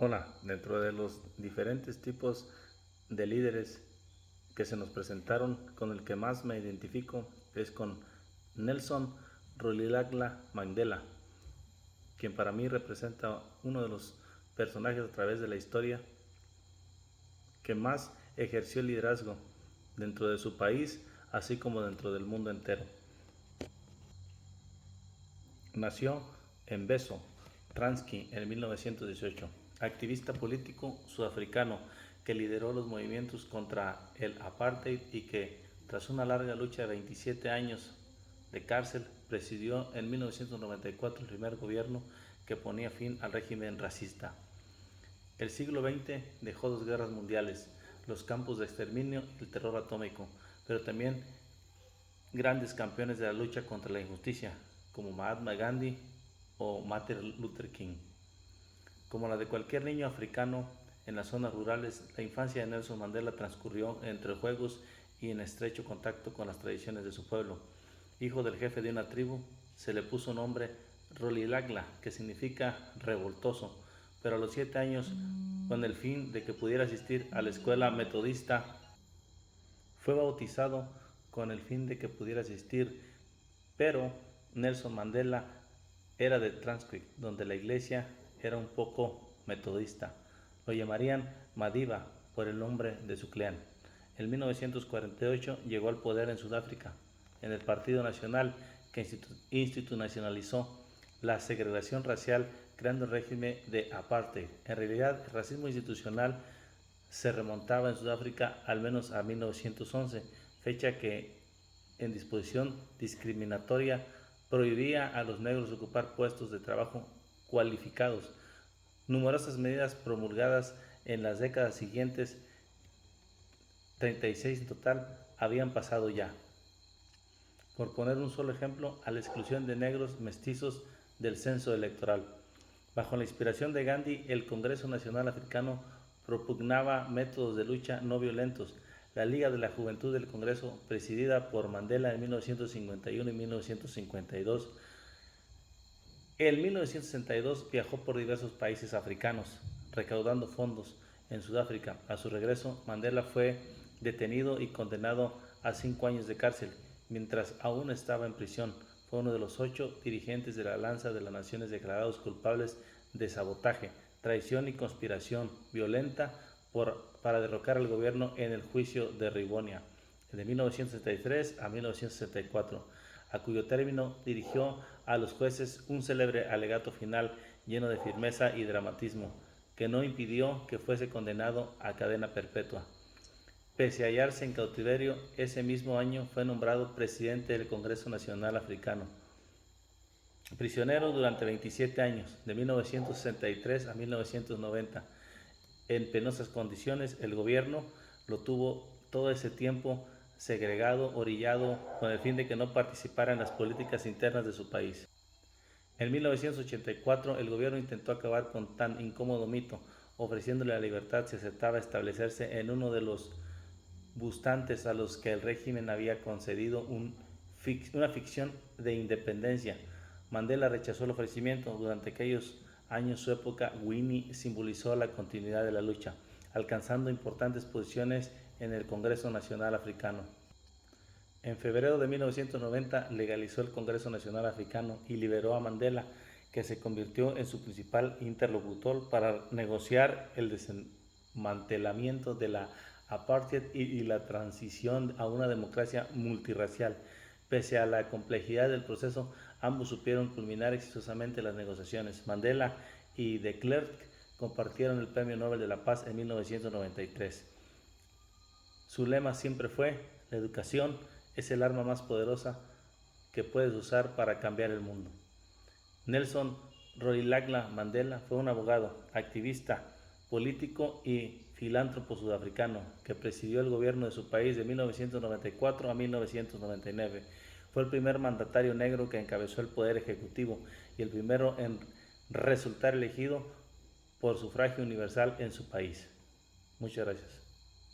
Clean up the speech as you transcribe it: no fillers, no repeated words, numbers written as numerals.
Hola, dentro de los diferentes tipos de líderes que se nos presentaron, con el que más me identifico es con Nelson Rolihlahla Mandela, quien para mí representa uno de los personajes a través de la historia que más ejerció el liderazgo dentro de su país, así como dentro del mundo entero. Nació en Beso, Transkei, en 1918, activista político sudafricano que lideró los movimientos contra el apartheid y que, tras una larga lucha de 27 años de cárcel, presidió en 1994 el primer gobierno que ponía fin al régimen racista. El siglo XX dejó dos guerras mundiales, los campos de exterminio y el terror atómico, pero también grandes campeones de la lucha contra la injusticia, como Mahatma Gandhi o Martin Luther King. Como la de cualquier niño africano en las zonas rurales, la infancia de Nelson Mandela transcurrió entre juegos y en estrecho contacto con las tradiciones de su pueblo. Hijo del jefe de una tribu, se le puso nombre Rolihlahla, que significa revoltoso, pero a los 7 años, con el fin de que pudiera asistir a la escuela metodista, fue bautizado con el fin de que pudiera asistir, pero Nelson Mandela era de Transkei, donde la iglesia era un poco metodista. Lo llamarían Madiba por el nombre de su clan. En 1948 llegó al poder en Sudáfrica, en el Partido Nacional, que institucionalizó la segregación racial, creando el régimen de apartheid. En realidad, el racismo institucional se remontaba en Sudáfrica al menos a 1911, fecha que, en disposición discriminatoria, prohibía a los negros ocupar puestos de trabajo cualificados. Numerosas medidas promulgadas en las décadas siguientes, 36 en total, habían pasado ya. Por poner un solo ejemplo, a la exclusión de negros mestizos del censo electoral. Bajo la inspiración de Gandhi, el Congreso Nacional Africano propugnaba métodos de lucha no violentos. La Liga de la Juventud del Congreso, presidida por Mandela en 1951 y 1952, en 1962 viajó por diversos países africanos, recaudando fondos. En Sudáfrica, a su regreso, Mandela fue detenido y condenado a 5 años de cárcel. Mientras aún estaba en prisión, fue uno de los 8 dirigentes de la Alianza de las Naciones declarados culpables de sabotaje, traición y conspiración violenta para derrocar al gobierno en el juicio de Rivonia, de 1963 a 1964, a cuyo término dirigió a los jueces un célebre alegato final lleno de firmeza y dramatismo, que no impidió que fuese condenado a cadena perpetua. Pese a hallarse en cautiverio, ese mismo año fue nombrado presidente del Congreso Nacional Africano. Prisionero durante 27 años, de 1963 a 1990, en penosas condiciones, el gobierno lo tuvo todo ese tiempo segregado, orillado, con el fin de que no participara en las políticas internas de su país. En 1984, el gobierno intentó acabar con tan incómodo mito, ofreciéndole la libertad si aceptaba establecerse en uno de los bustantes a los que el régimen había concedido una ficción de independencia. Mandela rechazó el ofrecimiento. Durante aquellos años, su época Winnie simbolizó la continuidad de la lucha, alcanzando importantes posiciones en el Congreso Nacional Africano. En febrero de 1990 legalizó el Congreso Nacional Africano y liberó a Mandela, que se convirtió en su principal interlocutor para negociar el desmantelamiento de la apartheid y la transición a una democracia multirracial. Pese a la complejidad del proceso, ambos supieron culminar exitosamente las negociaciones. Mandela y de Klerk compartieron el Premio Nobel de la Paz en 1993. Su lema siempre fue: la educación es el arma más poderosa que puedes usar para cambiar el mundo. Nelson Rolihlahla Mandela fue un abogado, activista, político y filántropo sudafricano que presidió el gobierno de su país de 1994 a 1999. Fue el primer mandatario negro que encabezó el poder ejecutivo y el primero en resultar elegido por sufragio universal en su país. Muchas gracias.